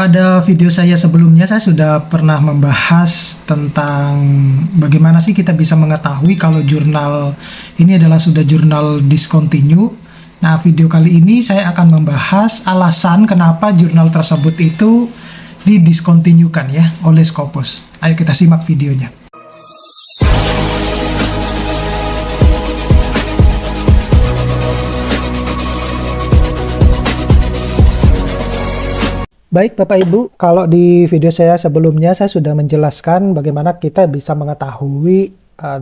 Pada video saya sebelumnya, saya sudah pernah membahas tentang bagaimana sih kita bisa mengetahui kalau jurnal ini adalah sudah jurnal discontinue. Nah, video kali ini saya akan membahas alasan kenapa jurnal tersebut itu didiscontinuekan ya oleh Scopus. Ayo kita simak videonya. Baik Bapak Ibu, kalau di video saya sebelumnya saya sudah menjelaskan bagaimana kita bisa mengetahui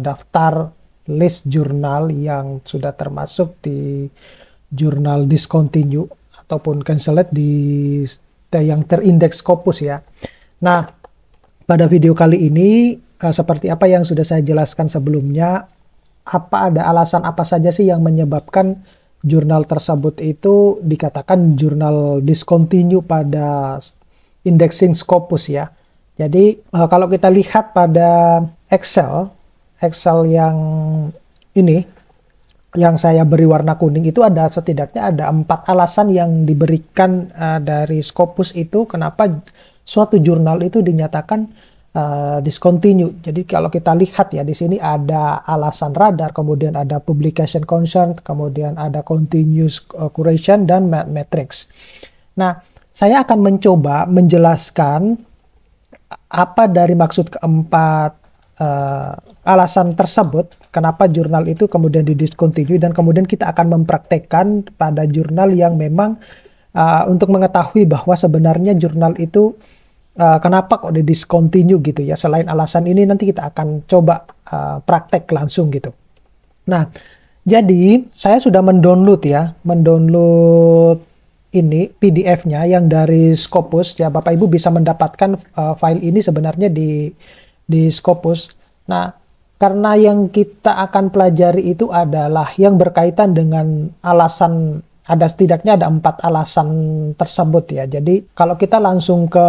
daftar list jurnal yang sudah termasuk di jurnal discontinue ataupun cancelled yang terindeks Scopus ya. Nah, pada video kali ini seperti apa yang sudah saya jelaskan sebelumnya, ada alasan apa saja sih yang menyebabkan jurnal tersebut itu dikatakan jurnal discontinue pada indexing Scopus ya. Jadi kalau kita lihat pada Excel yang ini, yang saya beri warna kuning itu setidaknya ada 4 alasan yang diberikan dari Scopus itu kenapa suatu jurnal itu dinyatakan discontinue. Jadi kalau kita lihat ya di sini ada alasan radar, kemudian ada publication concern, kemudian ada continuous curation dan matrix. Nah, saya akan mencoba menjelaskan apa dari maksud keempat alasan tersebut, kenapa jurnal itu kemudian didiscontinue, dan kemudian kita akan mempraktekkan pada jurnal yang memang untuk mengetahui bahwa sebenarnya jurnal itu kenapa kok di discontinue gitu ya. Selain alasan ini nanti kita akan coba praktek langsung gitu. Nah, jadi saya sudah mendownload ini PDF-nya yang dari Scopus ya. Bapak Ibu bisa mendapatkan file ini sebenarnya di Scopus. Nah, karena yang kita akan pelajari itu adalah yang berkaitan dengan alasan, setidaknya ada 4 alasan tersebut ya. Jadi kalau kita langsung ke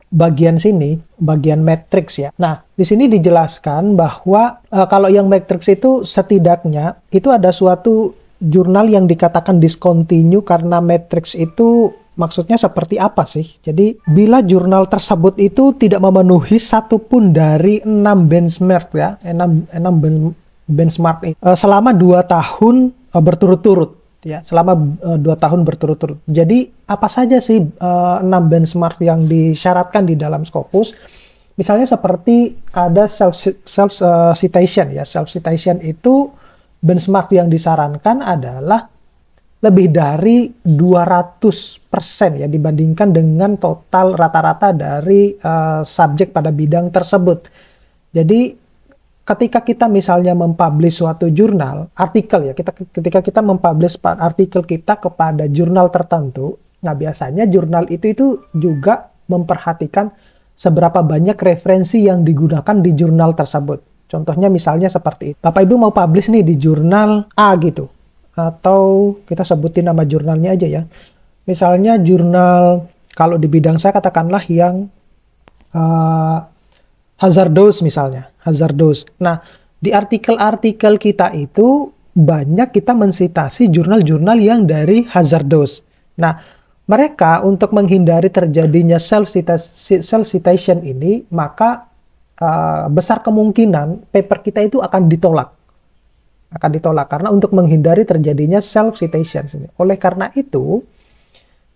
bagian sini, bagian matrix ya. Nah, di sini dijelaskan bahwa kalau yang matrix itu setidaknya itu ada suatu jurnal yang dikatakan discontinue karena matrix itu maksudnya seperti apa sih? Jadi bila jurnal tersebut itu tidak memenuhi satupun dari 6 benchmark ya, 6 benchmark selama 2 tahun berturut-turut. Ya, selama 2 tahun berturut-turut. Jadi apa saja sih 6 benchmark yang disyaratkan di dalam Scopus? Misalnya seperti ada self citation ya. Self citation itu benchmark yang disarankan adalah lebih dari 200% ya dibandingkan dengan total rata-rata dari subjek pada bidang tersebut. Jadi ketika kita misalnya mempublish suatu jurnal, artikel ya, ketika kita mempublish artikel kita kepada jurnal tertentu, nah biasanya jurnal itu juga memperhatikan seberapa banyak referensi yang digunakan di jurnal tersebut. Contohnya misalnya seperti itu. Bapak Ibu mau publish nih di jurnal A gitu, atau kita sebutin nama jurnalnya aja ya. Misalnya jurnal, kalau di bidang saya katakanlah yang hazardous misalnya, hazardous. Nah, di artikel-artikel kita itu banyak kita mensitasi jurnal-jurnal yang dari hazardous. Nah, mereka untuk menghindari terjadinya self citation ini, maka besar kemungkinan paper kita itu akan ditolak. Akan ditolak karena untuk menghindari terjadinya self citation. Oleh karena itu,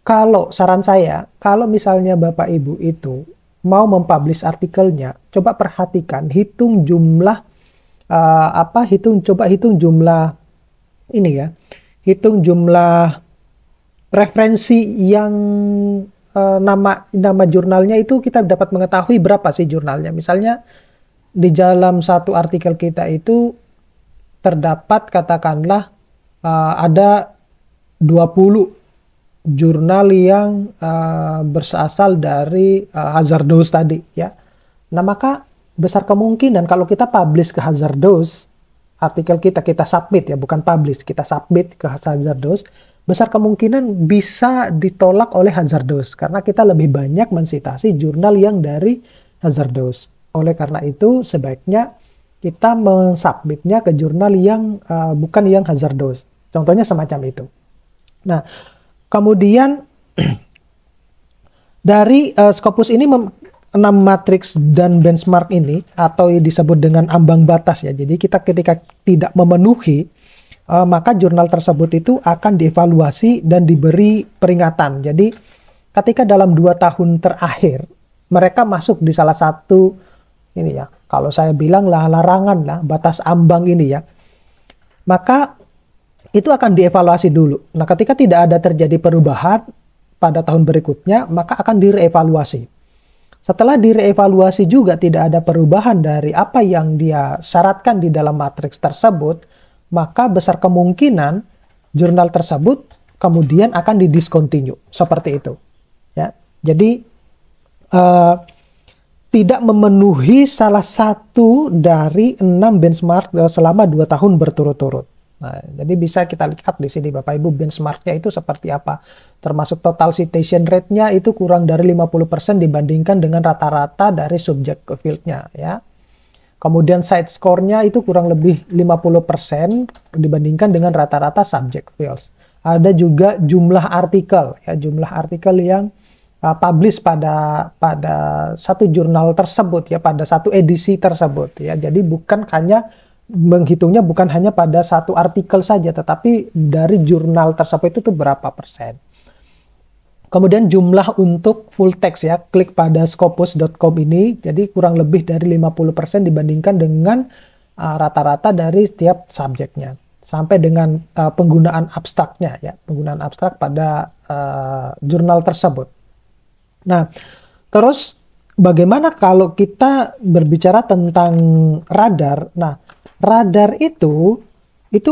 kalau saran saya, kalau misalnya Bapak Ibu itu mau mempublish artikelnya, coba perhatikan, hitung jumlah hitung jumlah ini ya, hitung jumlah referensi yang nama jurnalnya itu kita dapat mengetahui berapa sih jurnalnya. Misalnya di dalam satu artikel kita itu terdapat katakanlah ada 20 jurnal yang berasal dari hazardous tadi ya. Nah, maka besar kemungkinan kalau kita publish ke hazardous, artikel kita submit ya, bukan publish, kita submit ke hazardous, besar kemungkinan bisa ditolak oleh hazardous karena kita lebih banyak mensitasi jurnal yang dari hazardous. Oleh karena itu sebaiknya kita mensubmitnya ke jurnal yang bukan yang hazardous. Contohnya semacam itu. Nah, kemudian Dari Scopus ini 6 matriks dan benchmark ini atau disebut dengan ambang batas ya. Jadi kita ketika tidak memenuhi maka jurnal tersebut itu akan dievaluasi dan diberi peringatan. Jadi ketika dalam 2 tahun terakhir mereka masuk di salah satu ini ya, kalau saya bilang lah larangan lah, batas ambang ini ya, maka itu akan dievaluasi dulu. Nah, ketika tidak ada terjadi perubahan pada tahun berikutnya, maka akan direevaluasi. Setelah direevaluasi juga tidak ada perubahan dari apa yang dia syaratkan di dalam matriks tersebut, maka besar kemungkinan jurnal tersebut kemudian akan didiscontinue. Seperti itu. Ya. Jadi tidak memenuhi salah satu dari 6 benchmark selama 2 tahun berturut-turut. Nah, jadi bisa kita lihat di sini Bapak Ibu benchmarknya itu seperti apa. Termasuk total citation rate-nya itu kurang dari 50% dibandingkan dengan rata-rata dari subject field-nya ya. Kemudian side score-nya itu kurang lebih 50% dibandingkan dengan rata-rata subject fields. Ada juga jumlah artikel ya, jumlah artikel yang publish pada satu jurnal tersebut ya, pada satu edisi tersebut ya. Jadi bukan hanya menghitungnya bukan hanya pada satu artikel saja, tetapi dari jurnal tersebut itu tuh berapa persen. Kemudian jumlah untuk full text ya, klik pada scopus.com ini, jadi kurang lebih dari 50% dibandingkan dengan rata-rata dari setiap subjeknya. Sampai dengan penggunaan abstraknya ya, penggunaan abstrak pada jurnal tersebut. Nah, terus bagaimana kalau kita berbicara tentang radar? Nah, radar itu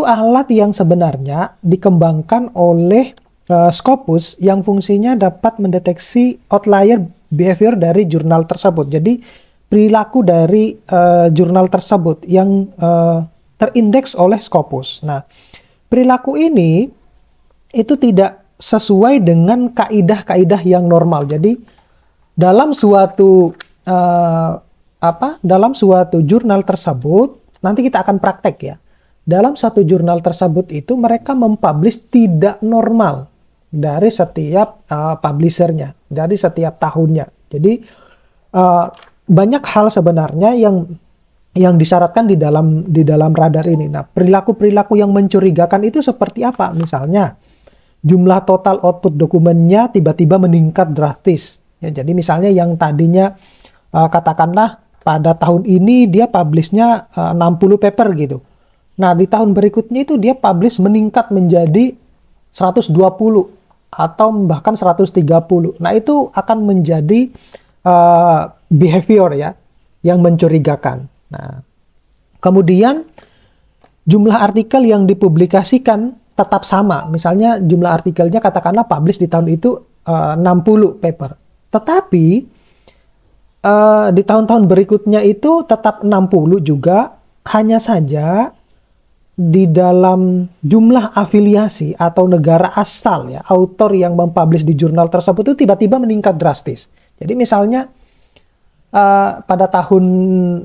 alat yang sebenarnya dikembangkan oleh Scopus yang fungsinya dapat mendeteksi outlier behavior dari jurnal tersebut. Jadi perilaku dari jurnal tersebut yang terindeks oleh Scopus. Nah, perilaku ini itu tidak sesuai dengan kaidah-kaidah yang normal. Jadi dalam suatu dalam suatu jurnal tersebut nanti kita akan praktek ya. Dalam satu jurnal tersebut itu mereka mempublish tidak normal dari setiap publishernya, dari setiap tahunnya. Jadi banyak hal sebenarnya yang disyaratkan di dalam radar ini. Nah, perilaku-perilaku yang mencurigakan itu seperti apa? Misalnya jumlah total output dokumennya tiba-tiba meningkat drastis. Ya, jadi misalnya yang tadinya katakanlah pada tahun ini dia publishnya 60 paper gitu. Nah, di tahun berikutnya itu dia publish meningkat menjadi 120 atau bahkan 130. Nah, itu akan menjadi behavior ya yang mencurigakan. Nah, kemudian jumlah artikel yang dipublikasikan tetap sama. Misalnya jumlah artikelnya katakanlah publish di tahun itu 60 paper. Tetapi di tahun-tahun berikutnya itu tetap 60 juga, hanya saja di dalam jumlah afiliasi atau negara asal ya, autor yang mempublish di jurnal tersebut itu tiba-tiba meningkat drastis. Jadi misalnya pada tahun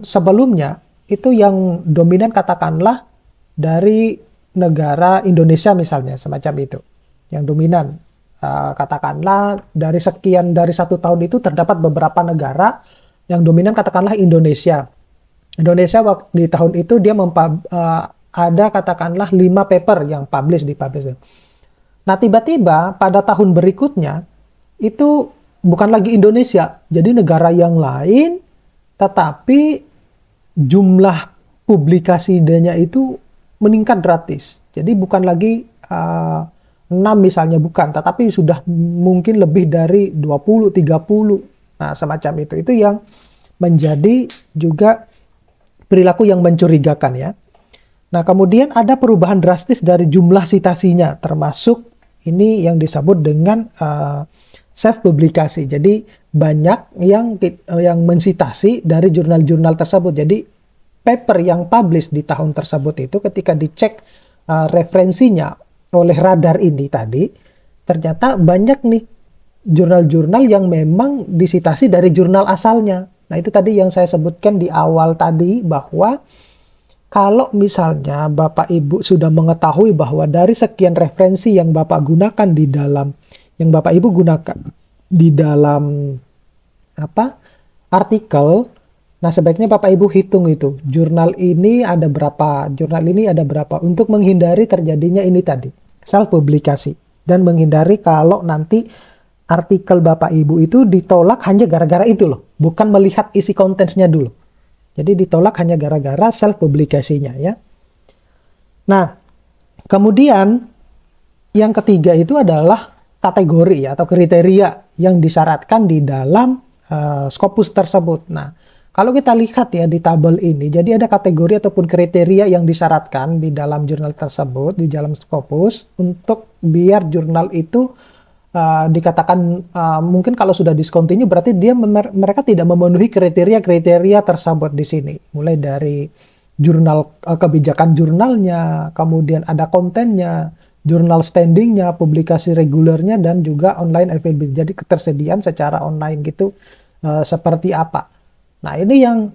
sebelumnya itu yang dominan katakanlah dari negara Indonesia misalnya, semacam itu. Yang dominan katakanlah dari satu tahun itu terdapat beberapa negara yang dominan katakanlah Indonesia. Indonesia di tahun itu dia ada katakanlah 5 paper yang publish. Nah, tiba-tiba pada tahun berikutnya itu bukan lagi Indonesia, jadi negara yang lain, tetapi jumlah publikasinya itu meningkat drastis. Jadi bukan lagi 6 misalnya, bukan, tetapi sudah mungkin lebih dari 20, 30. Nah, semacam itu. Itu yang menjadi juga perilaku yang mencurigakan ya. Nah, kemudian ada perubahan drastis dari jumlah citasinya, termasuk ini yang disebut dengan self publikasi. Jadi banyak yang mensitasi dari jurnal-jurnal tersebut. Jadi paper yang publish di tahun tersebut itu ketika dicek referensinya oleh radar ini tadi, ternyata banyak nih jurnal-jurnal yang memang disitasi dari jurnal asalnya. Nah, itu tadi yang saya sebutkan di awal tadi, bahwa kalau misalnya Bapak Ibu sudah mengetahui bahwa dari sekian referensi yang Bapak gunakan yang Bapak Ibu gunakan di dalam apa artikel. Nah, sebaiknya Bapak Ibu hitung itu, jurnal ini ada berapa, jurnal ini ada berapa, untuk menghindari terjadinya ini tadi, self publikasi, dan menghindari kalau nanti artikel Bapak Ibu itu ditolak hanya gara-gara itu loh, bukan melihat isi kontennya dulu. Jadi ditolak hanya gara-gara self publikasinya ya. Nah, kemudian yang ketiga itu adalah kategori ya, atau kriteria yang disyaratkan di dalam Scopus tersebut. Nah, kalau kita lihat ya di tabel ini, jadi ada kategori ataupun kriteria yang disyaratkan di dalam jurnal tersebut, di dalam Scopus, untuk biar jurnal itu dikatakan mungkin kalau sudah discontinue berarti mereka tidak memenuhi kriteria-kriteria tersebut di sini. Mulai dari jurnal kebijakan jurnalnya, kemudian ada kontennya, jurnal standingnya, publikasi regulernya, dan juga online availability. Jadi ketersediaan secara online gitu seperti apa. Nah, ini yang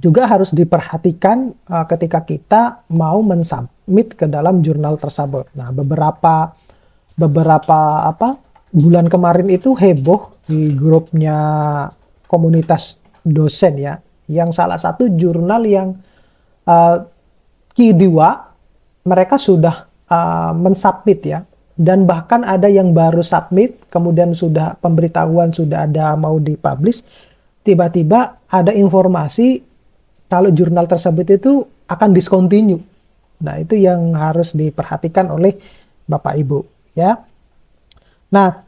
juga harus diperhatikan ketika kita mau mensubmit ke dalam jurnal tersebut. Nah, beberapa bulan kemarin itu heboh di grupnya komunitas dosen ya, yang salah satu jurnal yang Q2 mereka sudah mensubmit ya, dan bahkan ada yang baru submit, kemudian sudah pemberitahuan sudah ada mau dipublish, tiba-tiba ada informasi kalau jurnal tersebut itu akan discontinue. Nah, itu yang harus diperhatikan oleh Bapak Ibu ya. Nah,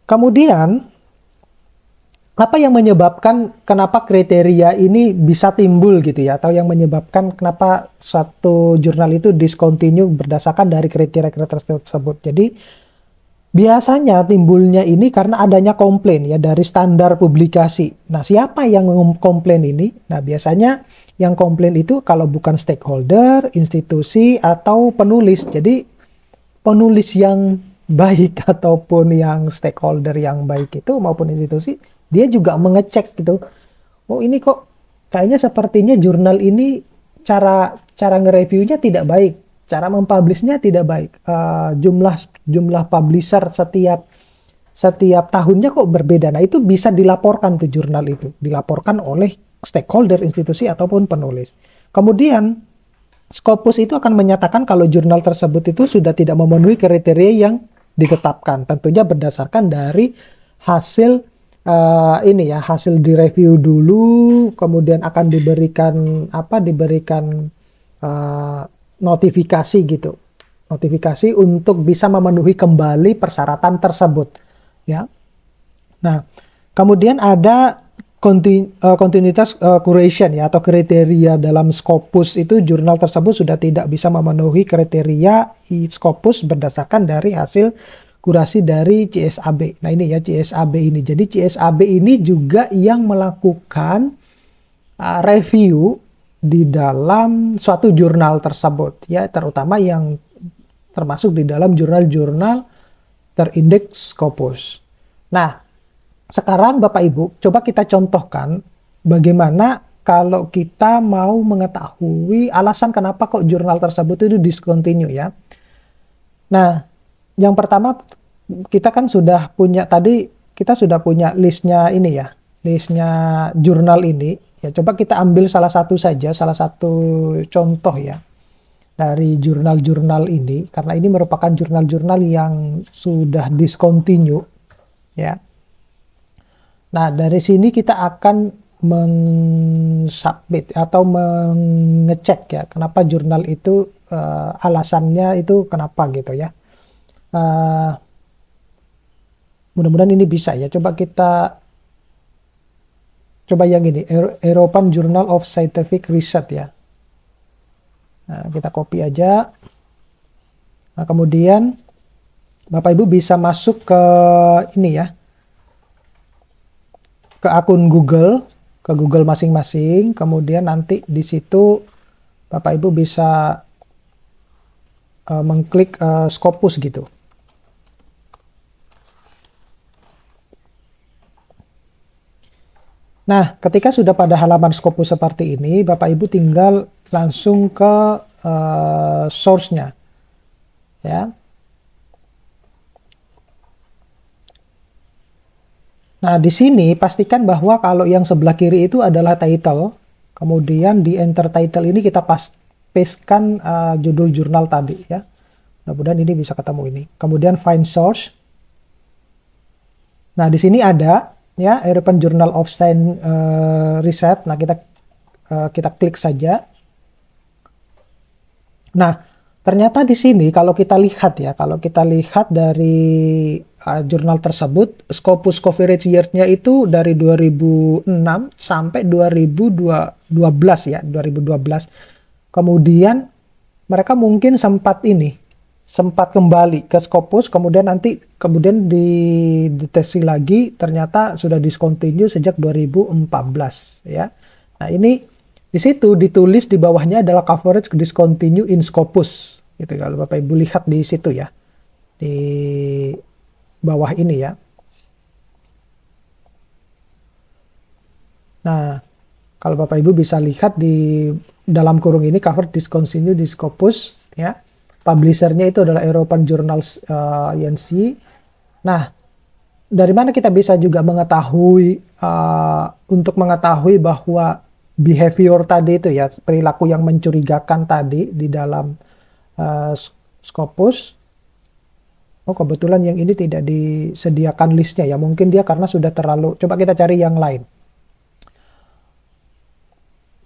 kemudian apa yang menyebabkan kenapa kriteria ini bisa timbul gitu ya, atau yang menyebabkan kenapa suatu jurnal itu discontinue berdasarkan dari kriteria-kriteria tersebut. Jadi biasanya timbulnya ini karena adanya komplain ya dari standar publikasi. Nah, siapa yang komplain ini? Nah, biasanya yang komplain itu kalau bukan stakeholder, institusi, atau penulis. Jadi penulis yang baik ataupun yang stakeholder yang baik itu maupun institusi, dia juga mengecek gitu. Oh, ini kok kayaknya sepertinya jurnal ini cara nge-reviewnya tidak baik, cara mempublishnya tidak baik. Jumlah publisher setiap tahunnya kok berbeda. Nah, itu bisa dilaporkan ke jurnal itu, dilaporkan oleh stakeholder, institusi, ataupun penulis. Kemudian Scopus itu akan menyatakan kalau jurnal tersebut itu sudah tidak memenuhi kriteria yang ditetapkan, tentunya berdasarkan dari hasil ini ya, hasil direview dulu, kemudian akan diberikan notifikasi gitu, notifikasi untuk bisa memenuhi kembali persyaratan tersebut ya. Nah, kemudian ada kontinuitas curation ya, atau kriteria dalam Scopus itu jurnal tersebut sudah tidak bisa memenuhi kriteria Scopus berdasarkan dari hasil kurasi dari CSAB. Nah, ini ya CSAB ini. Jadi CSAB ini juga yang melakukan review di dalam suatu jurnal tersebut ya, terutama yang termasuk di dalam jurnal-jurnal terindeks Scopus. Nah, sekarang Bapak Ibu, coba kita contohkan bagaimana kalau kita mau mengetahui alasan kenapa kok jurnal tersebut itu discontinue ya. Nah, yang pertama kita kan sudah punya tadi, kita sudah punya listnya ini ya, listnya jurnal ini. Ya, coba kita ambil salah satu saja, salah satu contoh ya dari jurnal-jurnal ini, karena ini merupakan jurnal-jurnal yang sudah discontinue ya. Nah, dari sini kita akan mensubmit atau mengecek ya, kenapa jurnal itu alasannya itu kenapa gitu ya. Mudah-mudahan ini bisa ya. Coba yang ini, European Journal of Scientific Research ya. Nah, kita copy aja. Nah, kemudian Bapak Ibu bisa masuk ke ini ya, ke akun Google, ke Google masing-masing. Kemudian nanti di situ Bapak Ibu bisa mengklik Scopus gitu. Nah, ketika sudah pada halaman Scopus seperti ini, Bapak Ibu tinggal langsung ke source-nya. Ya. Nah, di sini pastikan bahwa kalau yang sebelah kiri itu adalah title, kemudian di enter title ini kita pastekan judul jurnal tadi ya. Mudah-mudahan ini bisa ketemu ini. Kemudian find source. Nah, di sini ada ya European Journal of Science Research. Nah, kita klik saja. Nah, ternyata di sini kalau kita lihat ya, kalau kita lihat dari jurnal tersebut, Scopus coverage year-nya itu dari 2006 sampai 2012 ya, 2012. Kemudian mereka mungkin sempat kembali ke Scopus, kemudian dideteksi lagi ternyata sudah discontinue sejak 2014 ya. Nah, ini di situ ditulis di bawahnya adalah coverage discontinue in Scopus gitu, kalau Bapak Ibu lihat di situ ya, di bawah ini ya. Nah, kalau Bapak Ibu bisa lihat di dalam kurung ini cover discontinue di Scopus ya. Publishernya itu adalah European Journals INC. Nah, dari mana kita bisa juga mengetahui untuk mengetahui bahwa behavior tadi itu ya, perilaku yang mencurigakan tadi di dalam Scopus. Oh, kebetulan yang ini tidak disediakan listnya ya, mungkin dia karena sudah terlalu, coba kita cari yang lain.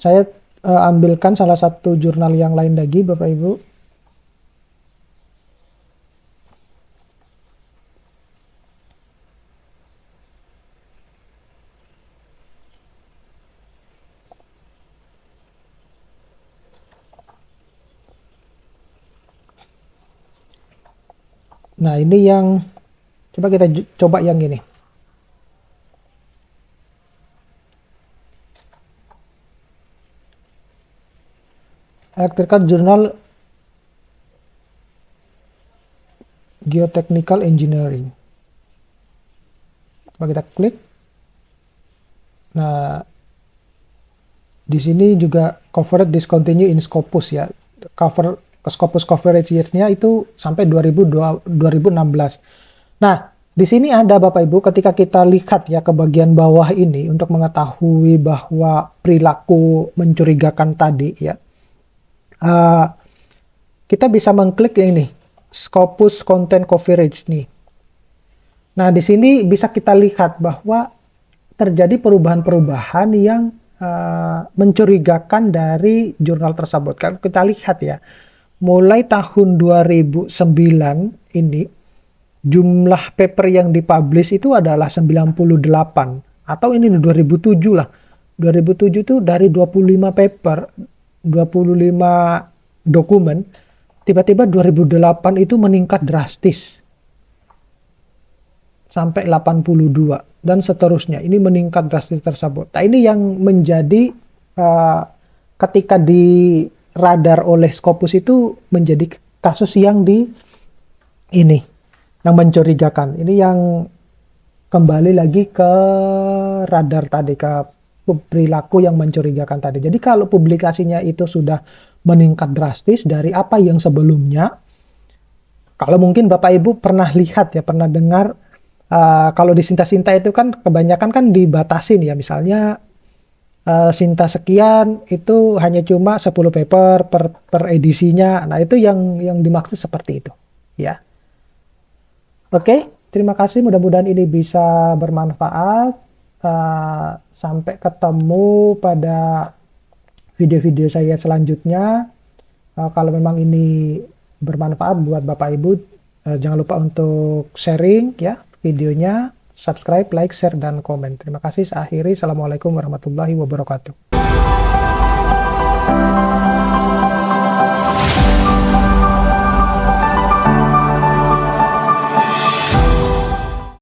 Saya ambilkan salah satu jurnal yang lain lagi Bapak Ibu. Nah, ini yang coba kita coba yang ini. Electrical Journal Geotechnical Engineering. Coba kita klik. Nah, di sini juga coverage discontinue in Scopus ya. Scopus coverage year-nya itu sampai 2016. Nah, di sini ada Bapak Ibu, ketika kita lihat ya ke bagian bawah ini untuk mengetahui bahwa perilaku mencurigakan tadi ya. Kita bisa mengklik ini Scopus content coverage nih. Nah, di sini bisa kita lihat bahwa terjadi perubahan-perubahan yang mencurigakan dari jurnal tersebut. Kan kita lihat ya, mulai tahun 2009 ini jumlah paper yang dipublish itu adalah 98, atau ini 2007 lah. 2007 itu dari 25 paper, 25 dokumen, tiba-tiba 2008 itu meningkat drastis sampai 82 dan seterusnya. Ini meningkat drastis tersebut. Nah, ini yang menjadi ketika di radar oleh Scopus itu menjadi kasus yang yang mencurigakan. Ini yang kembali lagi ke radar tadi, ke perilaku yang mencurigakan tadi. Jadi kalau publikasinya itu sudah meningkat drastis dari apa yang sebelumnya, kalau mungkin Bapak Ibu pernah lihat ya, pernah dengar, kalau di Sinta-Sinta itu kan kebanyakan kan dibatasin ya, misalnya Sinta sekian itu hanya cuma 10 paper per edisinya. Nah, itu yang dimaksud seperti itu ya. Oke, terima kasih, mudah-mudahan ini bisa bermanfaat. Sampai ketemu pada video-video saya selanjutnya. Kalau memang ini bermanfaat buat Bapak Ibu, jangan lupa untuk sharing ya videonya, subscribe, like, share, dan komen. Terima kasih. Saya akhiri. Assalamualaikum warahmatullahi wabarakatuh.